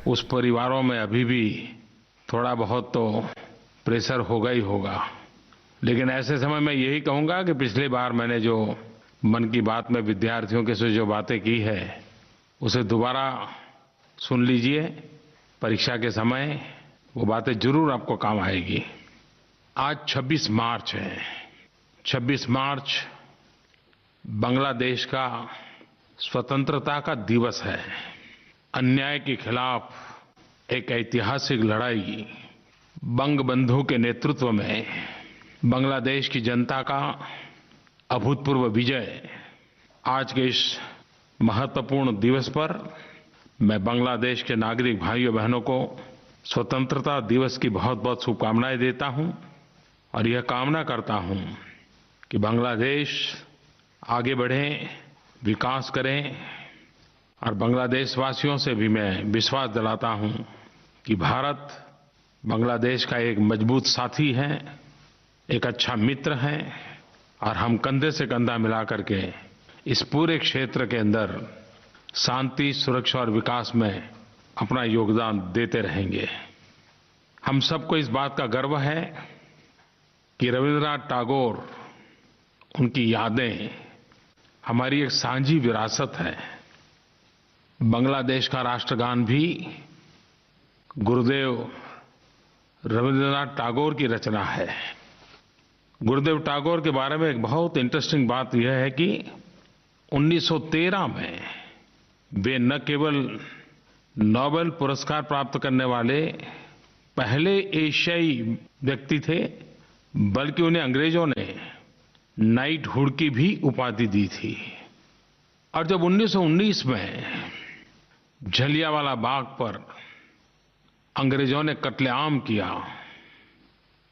उस परिवारों में अभी भी थोड़ा बहुत तो प्रेशर होगा ही होगा। लेकिन ऐसे समय मैं यही कहूँगा कि पिछली बार मैंने जो मन की बात में विद्यार्थियों के से जो बातें की है उसे दोबारा सुन लीजिए। परीक्षा के समय वो बातें जरूर आपको काम आएगी। आज 26 मार्च है। 26 मार्च बांग्लादेश का स्वतंत्रता का दिवस है। अन्याय के खिलाफ एक ऐतिहासिक लड़ाई बंगबंधु के नेतृत्व में बांग्लादेश की जनता का अभूतपूर्व विजय। आज के इस महत्वपूर्ण दिवस पर मैं बांग्लादेश के नागरिक भाइयों बहनों को स्वतंत्रता दिवस की बहुत बहुत शुभकामनाएं देता हूं और यह कामना करता हूं कि बांग्लादेश आगे बढ़े, विकास करें। और बांग्लादेश वासियों से भी मैं विश्वास दिलाता हूं कि भारत बांग्लादेश का एक मजबूत साथी है, एक अच्छा मित्र है और हम कंधे से कंधा मिला करके इस पूरे क्षेत्र के अंदर शांति, सुरक्षा और विकास में अपना योगदान देते रहेंगे। हम सबको इस बात का गर्व है कि रवींद्रनाथ टैगोर, उनकी यादें हमारी एक साझी विरासत है। बांग्लादेश का राष्ट्रगान भी गुरुदेव रवींद्रनाथ टैगोर की रचना है। गुरुदेव टैगोर के बारे में एक बहुत इंटरेस्टिंग बात यह है कि 1913 में वे न केवल नोबेल पुरस्कार प्राप्त करने वाले पहले एशियाई व्यक्ति थे, बल्कि उन्हें अंग्रेजों ने नाइटहुड की भी उपाधि दी थी। और जब 1919 में जलियांवाला बाग पर अंग्रेजों ने कत्लेआम किया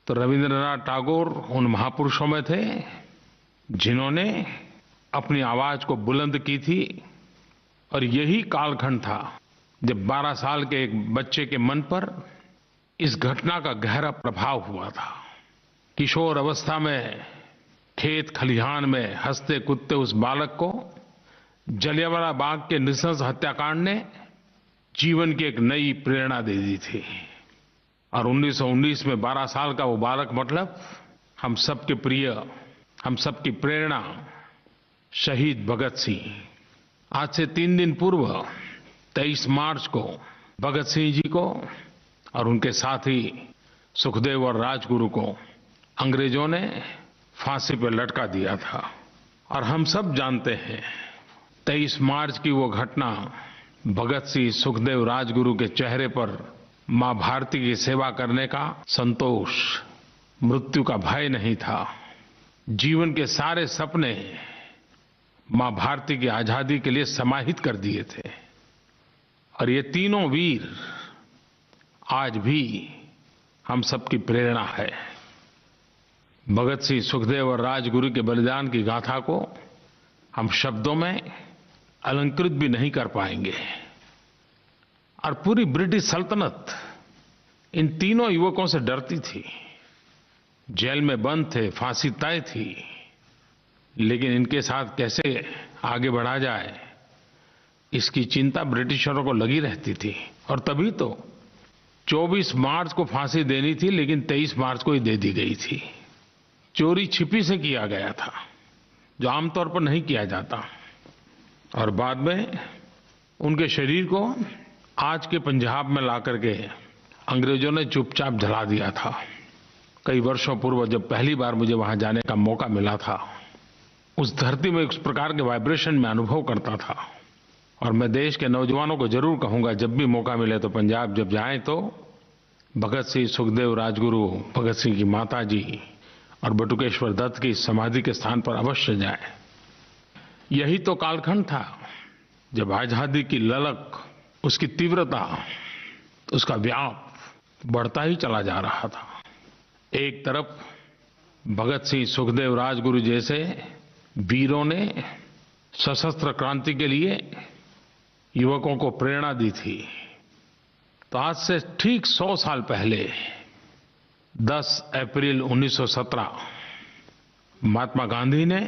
तो रवींद्रनाथ टैगोर उन महापुरुषों में थे जिन्होंने अपनी आवाज को बुलंद की थी। और यही कालखंड था जब 12 साल के एक बच्चे के मन पर इस घटना का गहरा प्रभाव हुआ था। किशोर अवस्था में खेत खलिहान में हंसते कूदते उस बालक को जलियांवाला बाग के नृशंस हत्याकांड ने जीवन की एक नई प्रेरणा दे दी थी। और 1919 में 12 साल का वो बालक मतलब हम सबके प्रिय, हम सबकी प्रेरणा शहीद भगत सिंह। आज से 3 दिन पूर्व 23 मार्च को भगत सिंह जी को और उनके साथी सुखदेव और राजगुरु को अंग्रेजों ने फांसी पर लटका दिया था। और हम सब जानते हैं 23 मार्च की वो घटना भगत सिंह, सुखदेव, राजगुरु के चेहरे पर मां भारती की सेवा करने का संतोष, मृत्यु का भय नहीं था। जीवन के सारे सपने मां भारती की आजादी के लिए समाहित कर दिए थे। और ये तीनों वीर आज भी हम सबकी प्रेरणा है। भगत सिंह, सुखदेव और राजगुरु के बलिदान की गाथा को हम शब्दों में अलंकृत भी नहीं कर पाएंगे। और पूरी ब्रिटिश सल्तनत इन तीनों युवकों से डरती थी। जेल में बंद थे, फांसी तय थी, लेकिन इनके साथ कैसे आगे बढ़ा जाए इसकी चिंता ब्रिटिशरों को लगी रहती थी। और तभी तो 24 मार्च को फांसी देनी थी, लेकिन 23 मार्च को ही दे दी गई थी। चोरी छिपी से किया गया था, जो आमतौर पर नहीं किया जाता। और बाद में उनके शरीर को आज के पंजाब में ला करके अंग्रेजों ने चुपचाप जला दिया था। कई वर्षों पूर्व जब पहली बार मुझे वहां जाने का मौका मिला था, उस धरती में उस प्रकार के वाइब्रेशन में अनुभव करता था। और मैं देश के नौजवानों को जरूर कहूंगा, जब भी मौका मिले तो पंजाब जब जाएं तो भगत सिंह, सुखदेव, राजगुरु, भगत सिंह की माता जी और बटुकेश्वर दत्त की समाधि के स्थान पर अवश्य जाएं। यही तो कालखंड था जब आजादी की ललक, उसकी तीव्रता, उसका व्याप बढ़ता ही चला जा रहा था। एक तरफ भगत सिंह, सुखदेव, राजगुरु जैसे वीरों ने सशस्त्र क्रांति के लिए युवकों को प्रेरणा दी थी, तो आज से ठीक 100 साल पहले 10 अप्रैल 1917 महात्मा गांधी ने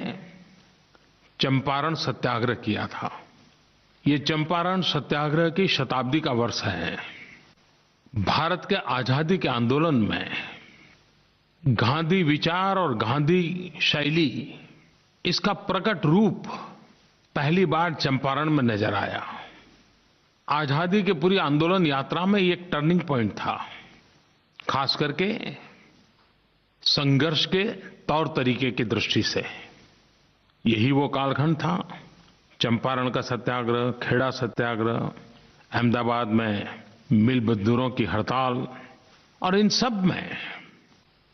चंपारण सत्याग्रह किया था। ये चंपारण सत्याग्रह की शताब्दी का वर्ष है। भारत के आजादी के आंदोलन में गांधी विचार और गांधी शैली, इसका प्रकट रूप पहली बार चंपारण में नजर आया। आजादी के पूरी आंदोलन यात्रा में ये एक टर्निंग पॉइंट था, खास करके संघर्ष के तौर तरीके की दृष्टि से। यही वो कालखंड था, चंपारण का सत्याग्रह, खेड़ा सत्याग्रह, अहमदाबाद में मिल मजदूरों की हड़ताल, और इन सब में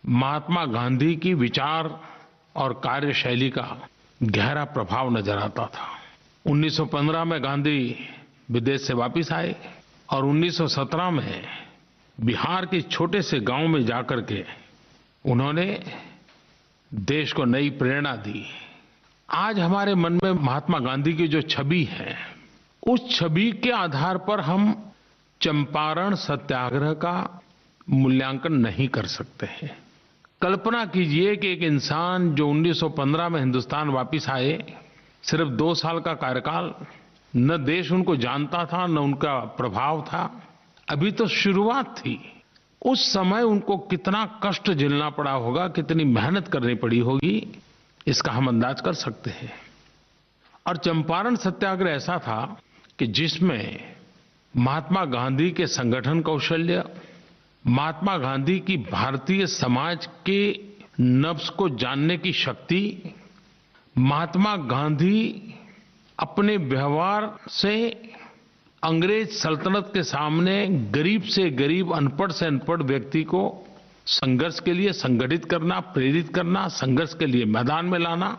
महात्मा गांधी की विचार और कार्यशैली का गहरा प्रभाव नजर आता था। 1915 में गांधी विदेश से वापस आए और 1917 में बिहार के छोटे से गांव में जाकर के उन्होंने देश को नई प्रेरणा दी। आज हमारे मन में महात्मा गांधी की जो छवि है, उस छवि के आधार पर हम चंपारण सत्याग्रह का मूल्यांकन नहीं कर सकते हैं। कल्पना कीजिए कि एक इंसान जो 1915 में हिंदुस्तान वापस आए, सिर्फ 2 साल का कार्यकाल, न देश उनको जानता था न उनका प्रभाव था, अभी तो शुरुआत थी। उस समय उनको कितना कष्ट झेलना पड़ा होगा, कितनी मेहनत करनी पड़ी होगी, इसका हम अंदाज कर सकते हैं। और चंपारण सत्याग्रह ऐसा था कि जिसमें महात्मा गांधी के संगठन कौशल्य, महात्मा गांधी की भारतीय समाज के नब्ज को जानने की शक्ति, महात्मा गांधी अपने व्यवहार से अंग्रेज सल्तनत के सामने गरीब से गरीब, अनपढ़ से अनपढ़ व्यक्ति को संघर्ष के लिए संगठित करना, प्रेरित करना, संघर्ष के लिए मैदान में लाना,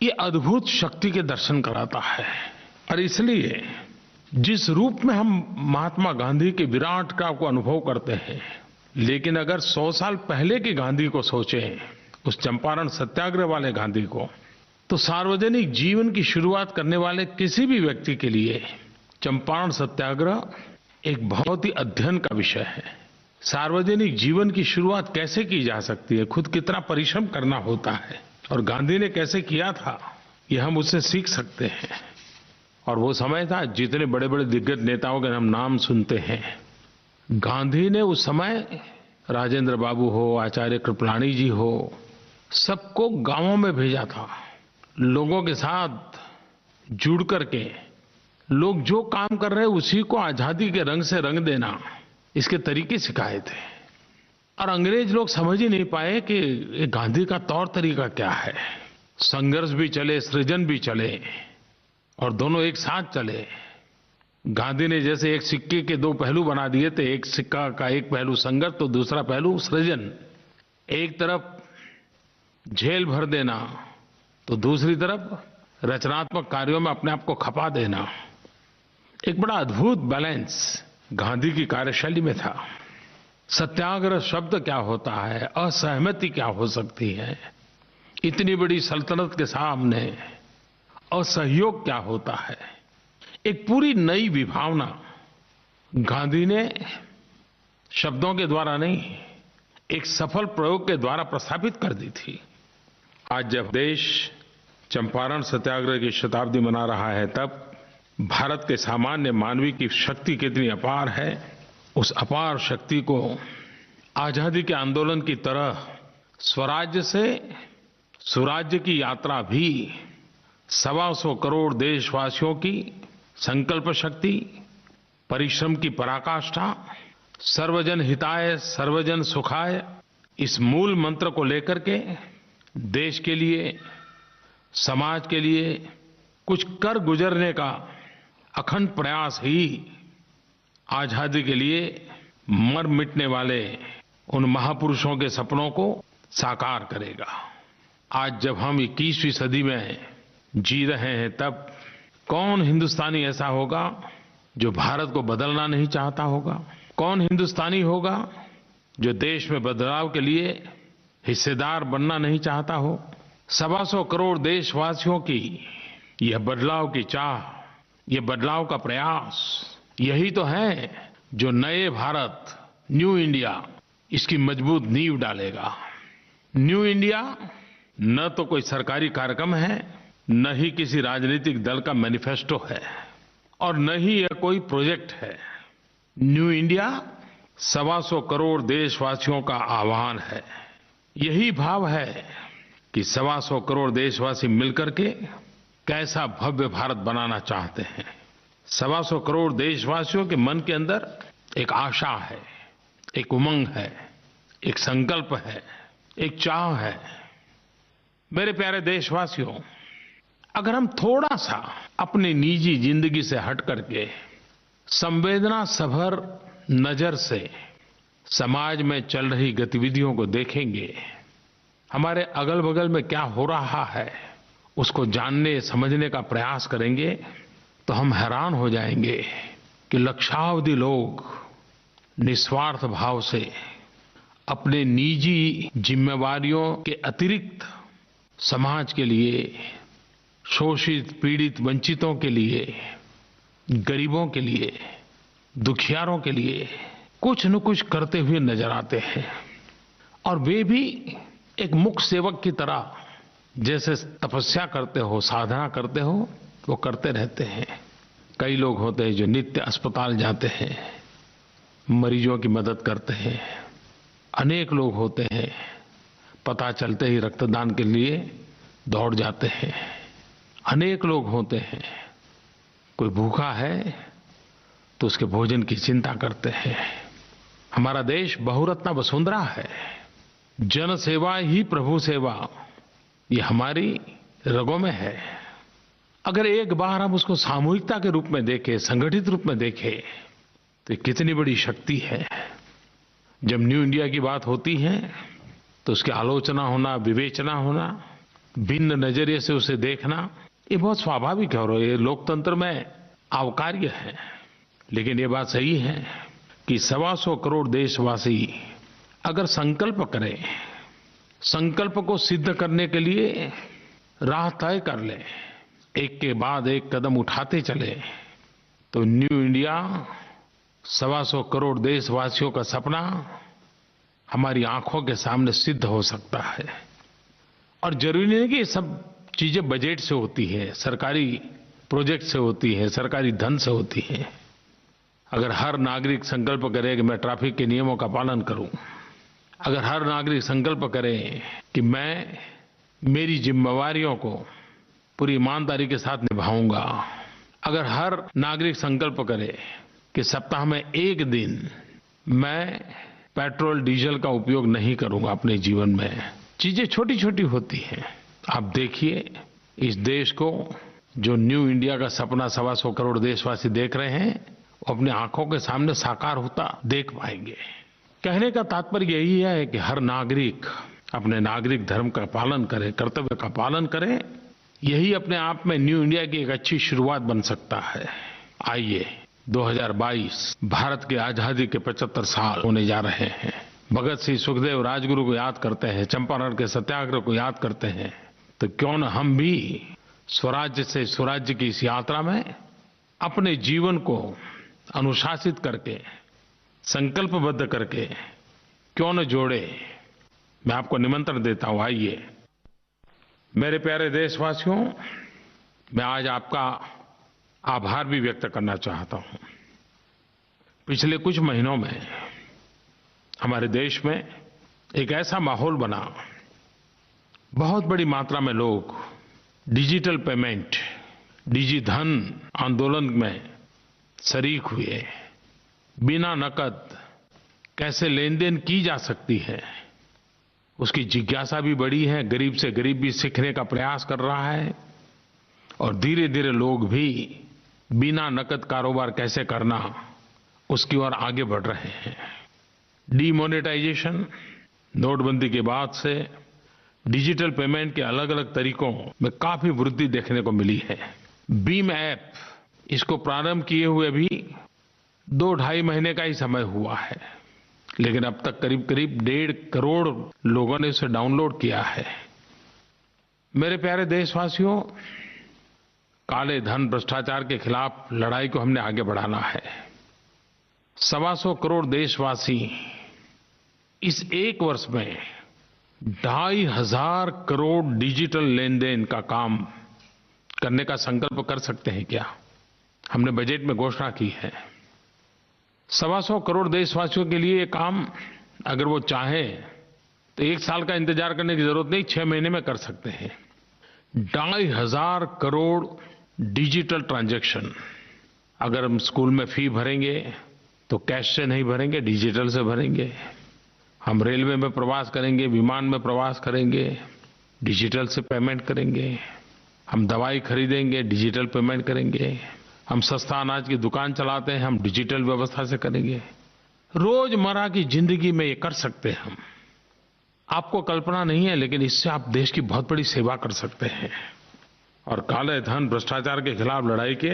ये अद्भुत शक्ति के दर्शन कराता है। और इसलिए जिस रूप में हम महात्मा गांधी के विराट का को अनुभव करते हैं, लेकिन अगर 100 साल पहले के गांधी को सोचें, उस चंपारण सत्याग्रह वाले गांधी को, तो सार्वजनिक जीवन की शुरुआत करने वाले किसी भी व्यक्ति के लिए चंपारण सत्याग्रह एक बहुत ही अध्ययन का विषय है। सार्वजनिक जीवन की शुरुआत कैसे की जा सकती है, खुद कितना परिश्रम करना होता है, और गांधी ने कैसे किया था, ये हम उससे सीख सकते हैं। और वो समय था, जितने बड़े बड़े दिग्गज नेताओं के हम नाम सुनते हैं, गांधी ने उस समय राजेंद्र बाबू हो, आचार्य कृपलानी जी हो, सबको गांवों में भेजा था। लोगों के साथ जुड़ करके लोग जो काम कर रहे हैं उसी को आजादी के रंग से रंग देना, इसके तरीके सिखाए थे। और अंग्रेज लोग समझ ही नहीं पाए कि गांधी का तौर तरीका क्या है। संघर्ष भी चले, सृजन भी चले, और दोनों एक साथ चले। गांधी ने जैसे एक सिक्के के 2 पहलू बना दिए थे, एक सिक्का का एक पहलू संघर्ष तो दूसरा पहलू सृजन। एक तरफ झेल भर देना तो दूसरी तरफ रचनात्मक कार्यों में अपने आप को खपा देना। एक बड़ा अद्भुत बैलेंस गांधी की कार्यशैली में था। सत्याग्रह शब्द क्या होता है, असहमति क्या हो सकती है, इतनी बड़ी सल्तनत के सामने असहयोग क्या होता है, एक पूरी नई विभावना गांधी ने शब्दों के द्वारा नहीं, एक सफल प्रयोग के द्वारा प्रस्थापित कर दी थी। आज जब देश चंपारण सत्याग्रह की शताब्दी मना रहा है, तब भारत के सामान्य मानवी की शक्ति कितनी अपार है, उस अपार शक्ति को आजादी के आंदोलन की तरह स्वराज्य से सुराज्य की यात्रा भी 125 करोड़ देशवासियों की संकल्प शक्ति, परिश्रम की पराकाष्ठा, सर्वजन हिताय सर्वजन सुखाय, इस मूल मंत्र को लेकर के देश के लिए, समाज के लिए कुछ कर गुजरने का अखंड प्रयास ही आजादी के लिए मर मिटने वाले उन महापुरुषों के सपनों को साकार करेगा। आज जब हम 21वीं सदी में जी रहे हैं, तब कौन हिंदुस्तानी ऐसा होगा जो भारत को बदलना नहीं चाहता होगा? कौन हिंदुस्तानी होगा जो देश में बदलाव के लिए हिस्सेदार बनना नहीं चाहता हो? 125 करोड़ देशवासियों की यह बदलाव की चाह, यह बदलाव का प्रयास, यही तो है जो नए भारत, न्यू इंडिया, इसकी मजबूत नींव डालेगा। न्यू इंडिया न तो कोई सरकारी कार्यक्रम है, न ही किसी राजनीतिक दल का मैनिफेस्टो है, और न ही यह कोई प्रोजेक्ट है। न्यू इंडिया 125 करोड़ देशवासियों का आह्वान है। यही भाव है कि 125 करोड़ देशवासी मिलकर के कैसा भव्य भारत बनाना चाहते हैं। 125 करोड़ देशवासियों के मन के अंदर एक आशा है, एक उमंग है, एक संकल्प है, एक चाह है। मेरे प्यारे देशवासियों, अगर हम थोड़ा सा अपनी निजी जिंदगी से हट करके संवेदना सभर नजर से समाज में चल रही गतिविधियों को देखेंगे, हमारे अगल बगल में क्या हो रहा है उसको जानने समझने का प्रयास करेंगे, तो हम हैरान हो जाएंगे कि लक्षावधि लोग निस्वार्थ भाव से अपने निजी जिम्मेवारियों के अतिरिक्त समाज के लिए, शोषित पीड़ित वंचितों के लिए, गरीबों के लिए, दुखियारों के लिए कुछ न कुछ करते हुए नजर आते हैं। और वे भी एक मुख सेवक की तरह जैसे तपस्या करते हो, साधना करते हो, वो करते रहते हैं। कई लोग होते हैं जो नित्य अस्पताल जाते हैं, मरीजों की मदद करते हैं। अनेक लोग होते हैं पता चलते ही रक्तदान के लिए दौड़ जाते हैं। अनेक लोग होते हैं कोई भूखा है तो उसके भोजन की चिंता करते हैं। हमारा देश बहुरत्ना वसुंधरा है। जन सेवा ही प्रभु सेवा, ये हमारी रगों में है। अगर एक बार हम उसको सामूहिकता के रूप में देखें, संगठित रूप में देखें, तो ये कितनी बड़ी शक्ति है। जब न्यू इंडिया की बात होती है तो उसकी आलोचना होना, विवेचना होना, भिन्न नजरिए से उसे देखना, ये बहुत स्वाभाविक है और ये लोकतंत्र में आवकार्य है। लेकिन ये बात सही है कि 125 करोड़ देशवासी अगर संकल्प करें, संकल्प को सिद्ध करने के लिए राह तय कर लें, एक के बाद एक कदम उठाते चले, तो न्यू इंडिया 125 करोड़ देशवासियों का सपना हमारी आंखों के सामने सिद्ध हो सकता है। और जरूरी नहीं कि ये सब चीजें बजट से होती है, सरकारी प्रोजेक्ट से होती है, सरकारी धन से होती है। अगर हर नागरिक संकल्प करे कि मैं ट्रैफिक के नियमों का पालन करूं, अगर हर नागरिक संकल्प करे कि मैं मेरी जिम्मेवारियों को पूरी ईमानदारी के साथ निभाऊंगा, अगर हर नागरिक संकल्प करे कि सप्ताह में एक दिन मैं पेट्रोल डीजल का उपयोग नहीं करूंगा अपने जीवन में। चीजें छोटी छोटी होती हैं। आप देखिए इस देश को जो न्यू इंडिया का सपना 125 करोड़ देशवासी देख रहे हैं, वो अपनी आंखों के सामने साकार होता देख पाएंगे। कहने का तात्पर्य यही है कि हर नागरिक अपने नागरिक धर्म का पालन करे, कर्तव्य का पालन करे। यही अपने आप में न्यू इंडिया की एक अच्छी शुरुआत बन सकता है। आइए 2022 भारत की आजादी के 75 साल होने जा रहे हैं। भगत सिंह, सुखदेव, राजगुरु को याद करते हैं, चंपारण के सत्याग्रह को याद करते हैं, तो क्यों न हम भी स्वराज्य से सुराज्य की इस यात्रा में अपने जीवन को अनुशासित करके, संकल्पबद्ध करके क्यों न जोड़े। मैं आपको निमंत्रण देता हूं, आइए। मेरे प्यारे देशवासियों, मैं आज आपका आभार भी व्यक्त करना चाहता हूं। पिछले कुछ महीनों में हमारे देश में एक ऐसा माहौल बना, बहुत बड़ी मात्रा में लोग डिजिटल पेमेंट, डिजिधन आंदोलन में शरीक हुए। बिना नकद कैसे लेन देन की जा सकती है, उसकी जिज्ञासा भी बढ़ी है। गरीब से गरीब भी सीखने का प्रयास कर रहा है और धीरे धीरे लोग भी बिना नकद कारोबार कैसे करना, उसकी ओर आगे बढ़ रहे हैं। डीमोनेटाइजेशन, नोटबंदी के बाद से डिजिटल पेमेंट के अलग अलग तरीकों में काफी वृद्धि देखने को मिली है। बीम ऐप, इसको प्रारंभ किए हुए भी 2-2.5 महीने का ही समय हुआ है, लेकिन अब तक करीब करीब 1.5 करोड़ लोगों ने इसे डाउनलोड किया है। मेरे प्यारे देशवासियों, काले धन, भ्रष्टाचार के खिलाफ लड़ाई को हमने आगे बढ़ाना है। 125 करोड़ देशवासी इस एक वर्ष में 2,500 करोड़ डिजिटल लेन देन का काम करने का संकल्प कर सकते हैं क्या? हमने बजट में घोषणा की है। 125 करोड़ देशवासियों के लिए ये काम अगर वो चाहें तो 1 साल का इंतजार करने की जरूरत नहीं, 6 महीने में कर सकते हैं। 2,500 करोड़ डिजिटल ट्रांजैक्शन। अगर हम स्कूल में फी भरेंगे तो कैश से नहीं भरेंगे, डिजिटल से भरेंगे। हम रेलवे में प्रवास करेंगे, विमान में प्रवास करेंगे, डिजिटल से पेमेंट करेंगे। हम दवाई खरीदेंगे, डिजिटल पेमेंट करेंगे। हम सस्ता अनाज की दुकान चलाते हैं, हम डिजिटल व्यवस्था से करेंगे। रोजमर्रा की जिंदगी में ये कर सकते हैं हम। आपको कल्पना नहीं है, लेकिन इससे आप देश की बहुत बड़ी सेवा कर सकते हैं। और काले धन, भ्रष्टाचार के खिलाफ लड़ाई के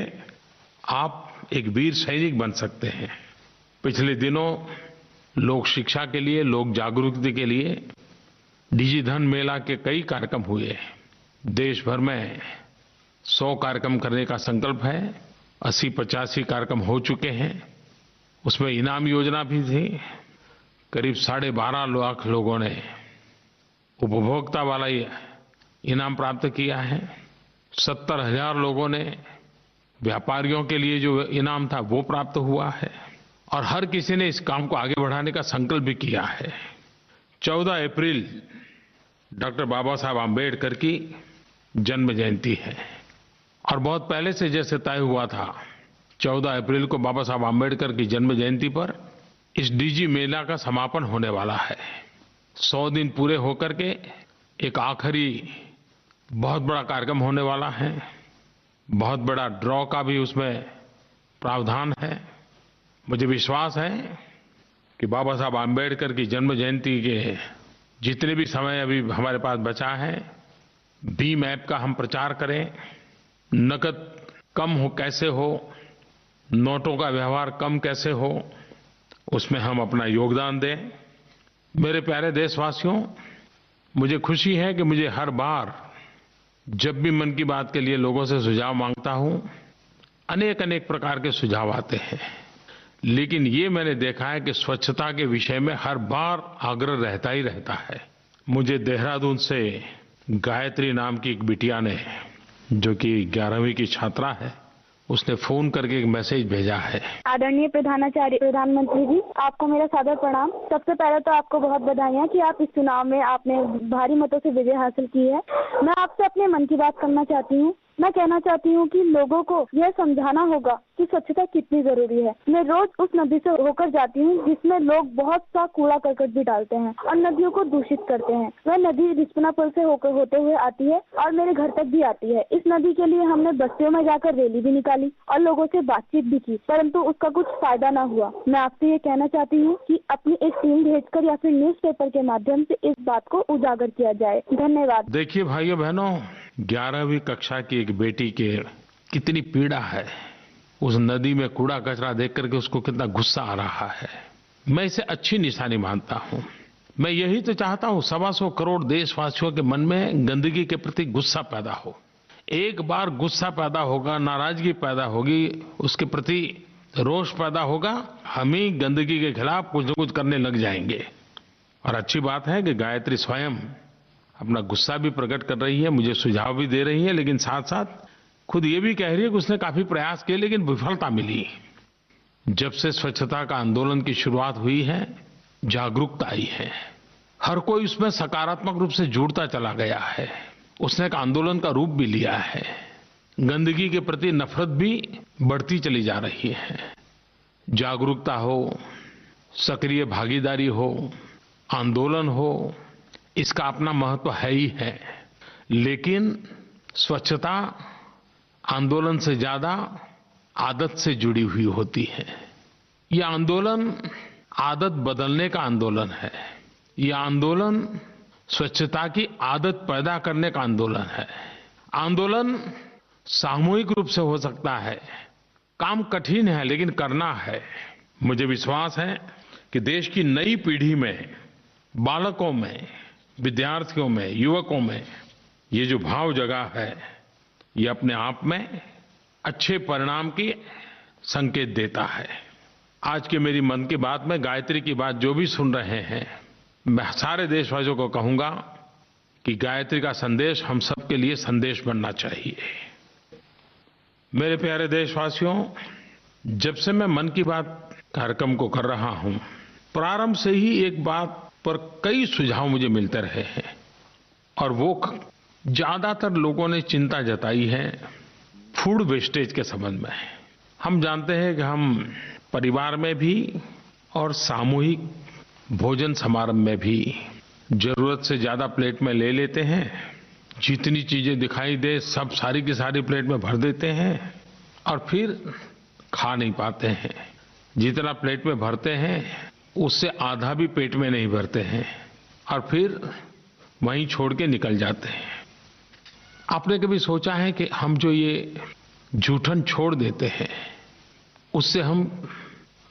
आप एक वीर सैनिक बन सकते हैं। पिछले दिनों लोक शिक्षा के लिए, लोक जागरूकता के लिए डिजिधन मेला के कई कार्यक्रम हुए। देश भर में 100 कार्यक्रम करने का संकल्प है। 80-85 कार्यक्रम हो चुके हैं। उसमें इनाम योजना भी थी। करीब 12.5 लाख लोगों ने उपभोक्ता वाला इनाम प्राप्त किया है। 70,000 लोगों ने व्यापारियों के लिए जो इनाम था वो प्राप्त हुआ है। और हर किसी ने इस काम को आगे बढ़ाने का संकल्प भी किया है। 14 अप्रैल डॉक्टर बाबा साहब आम्बेडकर की जन्म जयंती है। और बहुत पहले से जैसे तय हुआ था, 14 अप्रैल को बाबा साहब आम्बेडकर की जन्म जयंती पर इस डिजी मेला का समापन होने वाला है। 100 दिन पूरे होकर के एक आखिरी बहुत बड़ा कार्यक्रम होने वाला है। बहुत बड़ा ड्रॉ का भी उसमें प्रावधान है। मुझे विश्वास है कि बाबा साहब आम्बेडकर की जन्म जयंती के जितने भी समय अभी हमारे पास बचा है, भीम ऐप का हम प्रचार करें। नकद कम हो कैसे हो, नोटों का व्यवहार कम कैसे हो, उसमें हम अपना योगदान दें। मेरे प्यारे देशवासियों, मुझे खुशी है कि मुझे हर बार जब भी मन की बात के लिए लोगों से सुझाव मांगता हूं, अनेक अनेक प्रकार के सुझाव आते हैं। लेकिन ये मैंने देखा है कि स्वच्छता के विषय में हर बार आग्रह रहता ही रहता है। मुझे देहरादून से गायत्री नाम की एक बिटिया ने, जो कि 11वीं की छात्रा है, उसने फोन करके एक मैसेज भेजा है। आदरणीय प्रधानाचार्य प्रधानमंत्री जी, आपको मेरा सादर प्रणाम। सबसे पहले तो आपको बहुत बधाइयाँ कि आप इस चुनाव में आपने भारी मतों से विजय हासिल की है। मैं आपसे अपने मन की बात करना चाहती हूँ। मैं कहना चाहती हूँ कि लोगों को यह समझाना होगा कि स्वच्छता कितनी जरूरी है। मैं रोज उस नदी से होकर जाती हूँ जिसमें लोग बहुत सा कूड़ा करकट भी डालते हैं और नदियों को दूषित करते हैं। वह नदी रिस्पना पुल से होते हुए आती है और मेरे घर तक भी आती है। इस नदी के लिए हमने बस्तियों में जाकर रैली भी निकाली और लोगों से बातचीत भी की, परंतु उसका कुछ फायदा न हुआ। मैं आपसे ये कहना चाहती हूँ कि अपनी एक टीम भेजकर या फिर न्यूज़पेपर के माध्यम से इस बात को उजागर किया जाए। धन्यवाद। देखिए भाइयों बहनों, 11वीं कक्षा की एक बेटी के कितनी पीड़ा है। उस नदी में कूड़ा कचरा देख करके उसको कितना गुस्सा आ रहा है। मैं इसे अच्छी निशानी मानता हूँ। मैं यही तो चाहता हूँ, 125 करोड़ देशवासियों के मन में गंदगी के प्रति गुस्सा पैदा हो। एक बार गुस्सा पैदा होगा, नाराजगी पैदा होगी, उसके प्रति रोष पैदा होगा, हम ही गंदगी के खिलाफ कुछ न कुछ करने लग जाएंगे। और अच्छी बात है कि गायत्री स्वयं अपना गुस्सा भी प्रकट कर रही है, मुझे सुझाव भी दे रही है, लेकिन साथ साथ खुद ये भी कह रही है कि उसने काफी प्रयास किए लेकिन विफलता मिली। जब से स्वच्छता का आंदोलन की शुरुआत हुई है, जागरूकता आई है। हर कोई उसमें सकारात्मक रूप से जुड़ता चला गया है। उसने एक आंदोलन का रूप भी लिया है। गंदगी के प्रति नफरत भी बढ़ती चली जा रही है। जागरूकता हो, सक्रिय भागीदारी हो, आंदोलन हो, इसका अपना महत्व है ही है। लेकिन स्वच्छता आंदोलन से ज्यादा आदत से जुड़ी हुई होती है। यह आंदोलन आदत बदलने का आंदोलन है। यह आंदोलन स्वच्छता की आदत पैदा करने का आंदोलन है। आंदोलन सामूहिक रूप से हो सकता है। काम कठिन है लेकिन करना है। मुझे विश्वास है कि देश की नई पीढ़ी में, बालकों में, विद्यार्थियों में, युवकों में ये जो भाव जगा है, ये अपने आप में अच्छे परिणाम की संकेत देता है। आज के मेरी मन की बात में गायत्री की बात जो भी सुन रहे हैं, मैं सारे देशवासियों को कहूंगा कि गायत्री का संदेश हम सबके लिए संदेश बनना चाहिए। मेरे प्यारे देशवासियों, जब से मैं मन की बात कार्यक्रम को कर रहा हूं, प्रारंभ से ही एक बात पर कई सुझाव मुझे मिलते रहे हैं और वो ज्यादातर लोगों ने चिंता जताई है फूड वेस्टेज के संबंध में। हम जानते हैं कि हम परिवार में भी और सामूहिक भोजन समारंभ में भी जरूरत से ज्यादा प्लेट में ले लेते हैं। जितनी चीजें दिखाई दे सब सारी की सारी प्लेट में भर देते हैं और फिर खा नहीं पाते हैं। जितना प्लेट में भरते हैं उससे आधा भी पेट में नहीं भरते हैं और फिर वहीं छोड़ के निकल जाते हैं। आपने कभी सोचा है कि हम जो ये जूठन छोड़ देते हैं उससे हम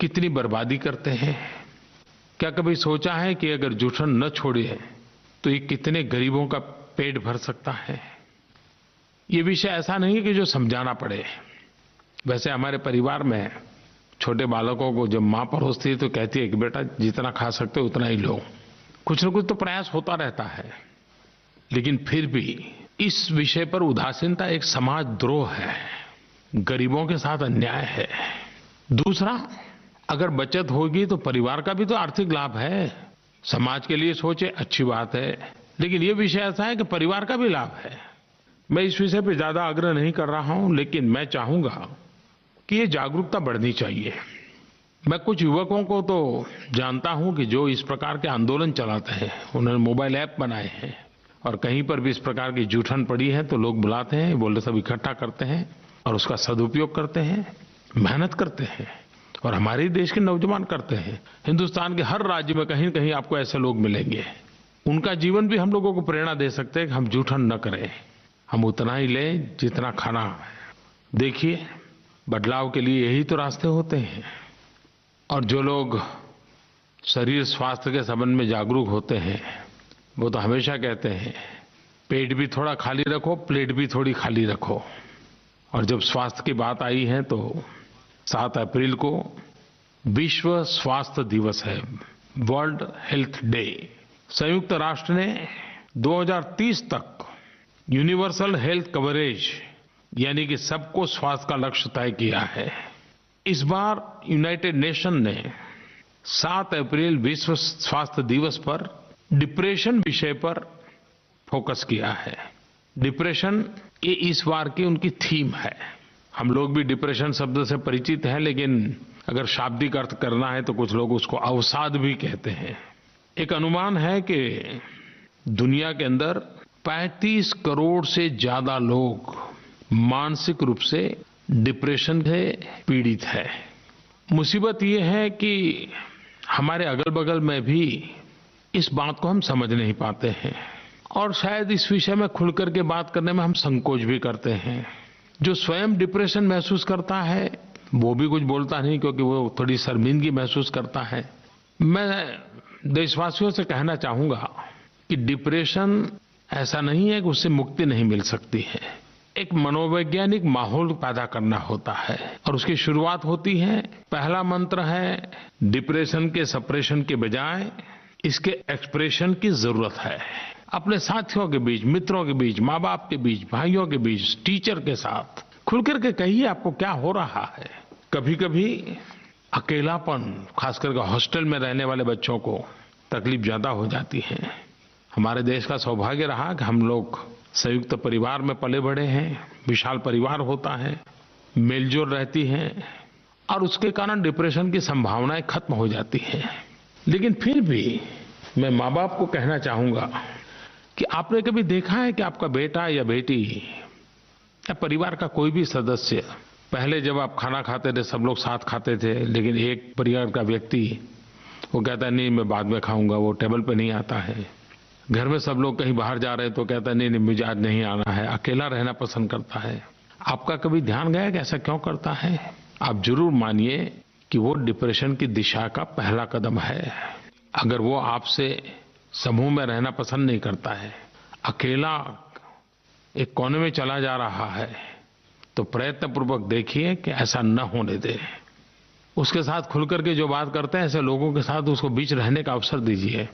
कितनी बर्बादी करते हैं? क्या कभी सोचा है कि अगर जूठन न छोड़े तो ये कितने गरीबों का पेट भर सकता है? ये विषय ऐसा नहीं है कि जो समझाना पड़े। वैसे हमारे परिवार में छोटे बालकों को जब मां परोसती है तो कहती है कि बेटा जितना खा सकते हो उतना ही लो। कुछ न कुछ तो प्रयास होता रहता है, लेकिन फिर भी इस विषय पर उदासीनता एक समाज द्रोह है, गरीबों के साथ अन्याय है। दूसरा, अगर बचत होगी तो परिवार का भी तो आर्थिक लाभ है। समाज के लिए सोचे अच्छी बात है, लेकिन ये विषय ऐसा है कि परिवार का भी लाभ है। मैं इस विषय पर ज्यादा आग्रह नहीं कर रहा हूं, लेकिन मैं चाहूंगा कि ये जागरूकता बढ़नी चाहिए। मैं कुछ युवकों को तो जानता हूं कि जो इस प्रकार के आंदोलन चलाते हैं, उन्होंने मोबाइल ऐप बनाए हैं और कहीं पर भी इस प्रकार की जूठन पड़ी है तो लोग बुलाते हैं, बोलते सब इकट्ठा करते हैं और उसका सदुपयोग करते हैं, मेहनत करते हैं और हमारे देश के नौजवान करते हैं। हिंदुस्तान के हर राज्य में कहीं न कहीं आपको ऐसे लोग मिलेंगे। उनका जीवन भी हम लोगों को प्रेरणा दे सकते हैं कि हम जूठन न करें, हम उतना ही लें जितना खाना है। देखिए, बदलाव के लिए यही तो रास्ते होते हैं। और जो लोग शरीर स्वास्थ्य के संबंध में जागरूक होते हैं वो तो हमेशा कहते हैं पेट भी थोड़ा खाली रखो, प्लेट भी थोड़ी खाली रखो। और जब स्वास्थ्य की बात आई है तो 7 अप्रैल को विश्व स्वास्थ्य दिवस है, वर्ल्ड हेल्थ डे। संयुक्त राष्ट्र ने 2030 तक यूनिवर्सल हेल्थ कवरेज यानी कि सबको स्वास्थ्य का लक्ष्य तय किया है। इस बार यूनाइटेड नेशन ने 7 अप्रैल विश्व स्वास्थ्य दिवस पर डिप्रेशन विषय पर फोकस किया है। डिप्रेशन ये इस बार की उनकी थीम है। हम लोग भी डिप्रेशन शब्द से परिचित हैं, लेकिन अगर शाब्दिक अर्थ करना है तो कुछ लोग उसको अवसाद भी कहते हैं। एक अनुमान है कि दुनिया के अंदर 35 करोड़ से ज्यादा लोग मानसिक रूप से डिप्रेशन से पीड़ित है। मुसीबत ये है कि हमारे अगल बगल में भी इस बात को हम समझ नहीं पाते हैं और शायद इस विषय में खुल करके बात करने में हम संकोच भी करते हैं। जो स्वयं डिप्रेशन महसूस करता है वो भी कुछ बोलता नहीं, क्योंकि वो थोड़ी शर्मिंदगी महसूस करता है। मैं देशवासियों से कहना चाहूंगा कि डिप्रेशन ऐसा नहीं है कि उससे मुक्ति नहीं मिल सकती है। एक मनोवैज्ञानिक माहौल पैदा करना होता है और उसकी शुरुआत होती है, पहला मंत्र है डिप्रेशन के सप्रेशन के बजाय इसके एक्सप्रेशन की जरूरत है। अपने साथियों के बीच, मित्रों के बीच, माँ बाप के बीच, भाइयों के बीच, टीचर के साथ खुल करके कहिए आपको क्या हो रहा है। कभी कभी अकेलापन, खास करके हॉस्टल में रहने वाले बच्चों को तकलीफ ज्यादा हो जाती है। हमारे देश का सौभाग्य रहा कि हम लोग संयुक्त परिवार में पले बढ़े हैं, विशाल परिवार होता है, मेलजोल रहती है और उसके कारण डिप्रेशन की संभावनाएं खत्म हो जाती हैं। लेकिन फिर भी मैं माँ बाप को कहना चाहूंगा कि आपने कभी देखा है कि आपका बेटा या बेटी या परिवार का कोई भी सदस्य, पहले जब आप खाना खाते थे सब लोग साथ खाते थे, लेकिन एक परिवार का व्यक्ति वो कहता है नहीं मैं बाद में खाऊंगा, वो टेबल पे नहीं आता है। घर में सब लोग कहीं बाहर जा रहे हैं तो कहता है नहीं मुझे आज नहीं आना है, अकेला रहना पसंद करता है। आपका कभी ध्यान गया कि ऐसा क्यों करता है? आप जरूर मानिए कि वो डिप्रेशन की दिशा का पहला कदम है। अगर वो आपसे समूह में रहना पसंद नहीं करता है, अकेला एक कोने में चला जा रहा है, तो प्रयत्नपूर्वक देखिए कि ऐसा न होने दे। उसके साथ खुल करके जो बात करते हैं ऐसे लोगों के साथ उसको बीच रहने का अवसर दीजिए।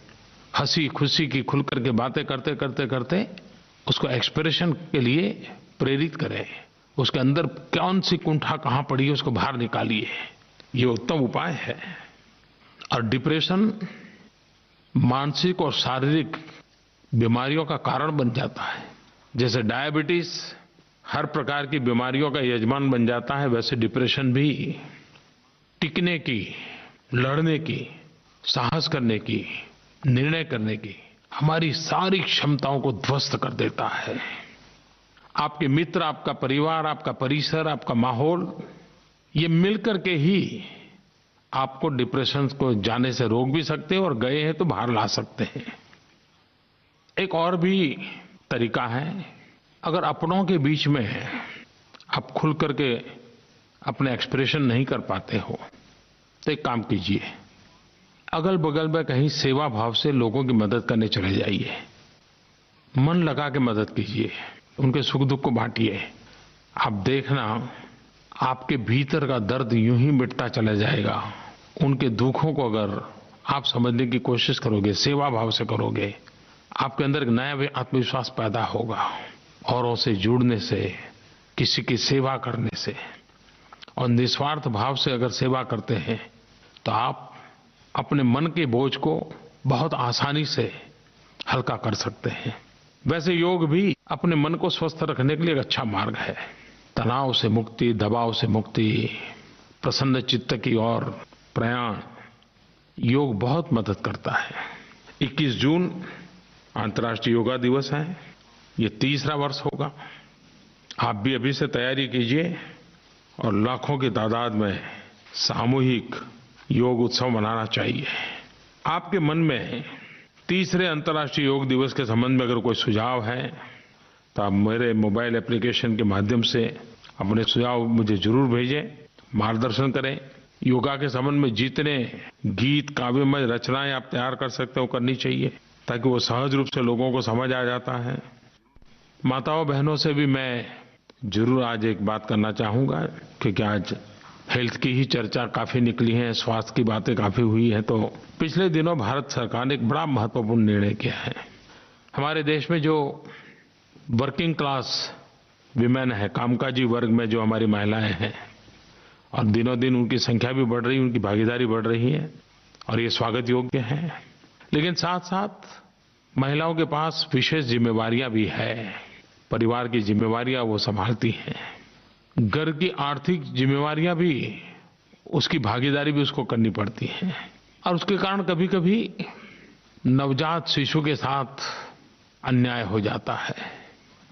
हंसी खुशी की खुल करके बातें करते करते करते उसको एक्सप्रेशन के लिए प्रेरित करें। उसके अंदर कौन सी कुंठा कहाँ पड़ी है उसको बाहर निकालिए। ये उत्तम उपाय है। और डिप्रेशन मानसिक और शारीरिक बीमारियों का कारण बन जाता है। जैसे डायबिटीज हर प्रकार की बीमारियों का यजमान बन जाता है, वैसे डिप्रेशन भी टिकने की, लड़ने की, साहस करने की, निर्णय करने की हमारी सारी क्षमताओं को ध्वस्त कर देता है। आपके मित्र, आपका परिवार, आपका परिसर, आपका माहौल, ये मिलकर के ही आपको डिप्रेशन को जाने से रोक भी सकते हैं और गए हैं तो बाहर ला सकते हैं। एक और भी तरीका है, अगर अपनों के बीच में आप खुल करके अपने एक्सप्रेशन नहीं कर पाते हो तो एक काम कीजिए, अगल बगल में कहीं सेवा भाव से लोगों की मदद करने चले जाइए। मन लगा के मदद कीजिए, उनके सुख दुख को बांटिए। आप देखना आपके भीतर का दर्द यूं ही मिटता चला जाएगा। उनके दुखों को अगर आप समझने की कोशिश करोगे, सेवा भाव से करोगे, आपके अंदर एक नया आत्मविश्वास पैदा होगा। औरों से जुड़ने से, किसी की सेवा करने से और निस्वार्थ भाव से अगर सेवा करते हैं तो आप अपने मन के बोझ को बहुत आसानी से हल्का कर सकते हैं। वैसे योग भी अपने मन को स्वस्थ रखने के लिए एक अच्छा मार्ग है। तनाव से मुक्ति, दबाव से मुक्ति, प्रसन्न चित्त की ओर प्रयाण, योग बहुत मदद करता है। 21 जून अंतर्राष्ट्रीय योगा दिवस है। ये 3रा वर्ष होगा। आप भी अभी से तैयारी कीजिए और लाखों की तादाद में सामूहिक योग उत्सव मनाना चाहिए। आपके मन में 3रे अंतर्राष्ट्रीय योग दिवस के संबंध में अगर कोई सुझाव है तो आप मेरे मोबाइल एप्लीकेशन के माध्यम से अपने सुझाव मुझे जरूर भेजें, मार्गदर्शन करें। योगा के संबंध में जितने गीत, काव्यमय रचनाएं आप तैयार कर सकते हो करनी चाहिए, ताकि वो सहज रूप से लोगों को समझ आ जाता है। माताओं बहनों से भी मैं जरूर आज एक बात करना चाहूँगा, क्योंकि आज हेल्थ की ही चर्चा काफ़ी निकली है, स्वास्थ्य की बातें काफ़ी हुई हैं। तो पिछले दिनों भारत सरकार ने एक बड़ा महत्वपूर्ण निर्णय किया है। हमारे देश में जो वर्किंग क्लास विमेन है, कामकाजी वर्ग में जो हमारी महिलाएं हैं, और दिनों दिन उनकी संख्या भी बढ़ रही है, उनकी भागीदारी बढ़ रही है और ये स्वागत योग्य है। लेकिन साथ साथ महिलाओं के पास विशेष जिम्मेवारियां भी है। परिवार की जिम्मेवारियां वो संभालती हैं, घर की आर्थिक जिम्मेवारियां भी, उसकी भागीदारी भी उसको करनी पड़ती है। और उसके कारण कभी कभी नवजात शिशु के साथ अन्याय हो जाता है।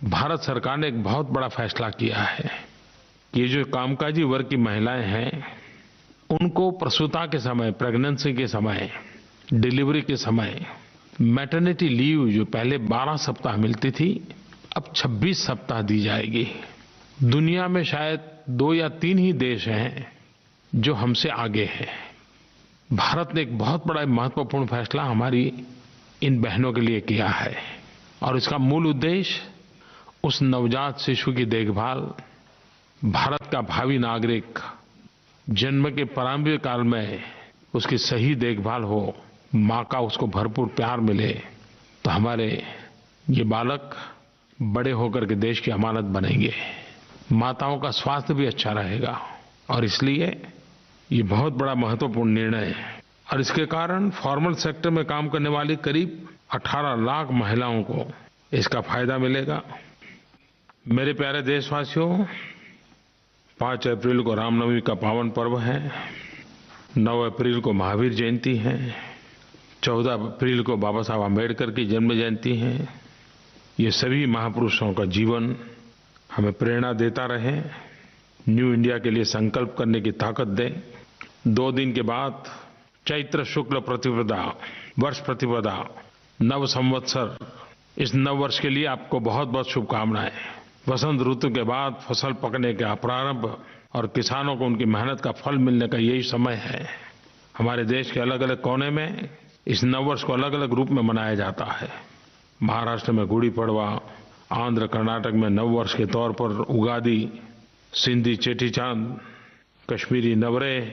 भारत सरकार ने एक बहुत बड़ा फैसला किया है कि ये जो कामकाजी वर्ग की महिलाएं हैं, उनको प्रसूता के समय, प्रेगनेंसी के समय, डिलीवरी के समय मैटरनिटी लीव जो पहले 12 सप्ताह मिलती थी, अब 26 सप्ताह दी जाएगी। दुनिया में शायद 2 या 3 ही देश हैं जो हमसे आगे हैं। भारत ने एक बहुत बड़ा महत्वपूर्ण फैसला हमारी इन बहनों के लिए किया है और इसका मूल उद्देश्य उस नवजात शिशु की देखभाल, भारत का भावी नागरिक, जन्म के प्रारंभिक काल में उसकी सही देखभाल हो, माँ का उसको भरपूर प्यार मिले, तो हमारे ये बालक बड़े होकर के देश की अमानत बनेंगे। माताओं का स्वास्थ्य भी अच्छा रहेगा और इसलिए ये बहुत बड़ा महत्वपूर्ण निर्णय है। और इसके कारण फॉर्मल सेक्टर में काम करने वाली करीब 18 लाख महिलाओं को इसका फायदा मिलेगा। मेरे प्यारे देशवासियों, 5 अप्रैल को रामनवमी का पावन पर्व है, 9 अप्रैल को महावीर जयंती है, 14 अप्रैल को बाबा साहब आम्बेडकर की जन्म जयंती है। ये सभी महापुरुषों का जीवन हमें प्रेरणा देता रहे, न्यू इंडिया के लिए संकल्प करने की ताकत दे। 2 दिन के बाद चैत्र शुक्ल प्रतिपदा, वर्ष प्रतिपदा, नव संवत्सर, इस नव वर्ष के लिए आपको बहुत बहुत शुभकामनाएं। वसंत ऋतु के बाद फसल पकने का प्रारंभ और किसानों को उनकी मेहनत का फल मिलने का यही समय है। हमारे देश के अलग अलग कोने में इस नव वर्ष को अलग अलग रूप में मनाया जाता है। महाराष्ट्र में गुड़ी पड़वा, आंध्र कर्नाटक में नव वर्ष के तौर पर उगादी, सिंधी चेटीचांद, कश्मीरी नवरेह,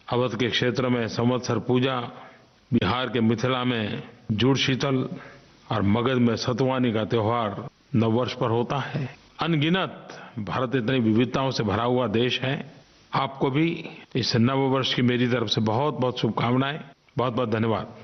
अवध के क्षेत्र में संवत्सर पूजा, बिहार के मिथिला में जुड़ शीतल और मगध में सतुवानी का त्योहार नव वर्ष पर होता है। अनगिनत भारत इतनी विविधताओं से भरा हुआ देश है। आपको भी इस नव वर्ष की मेरी तरफ से बहुत बहुत शुभकामनाएं। बहुत बहुत धन्यवाद।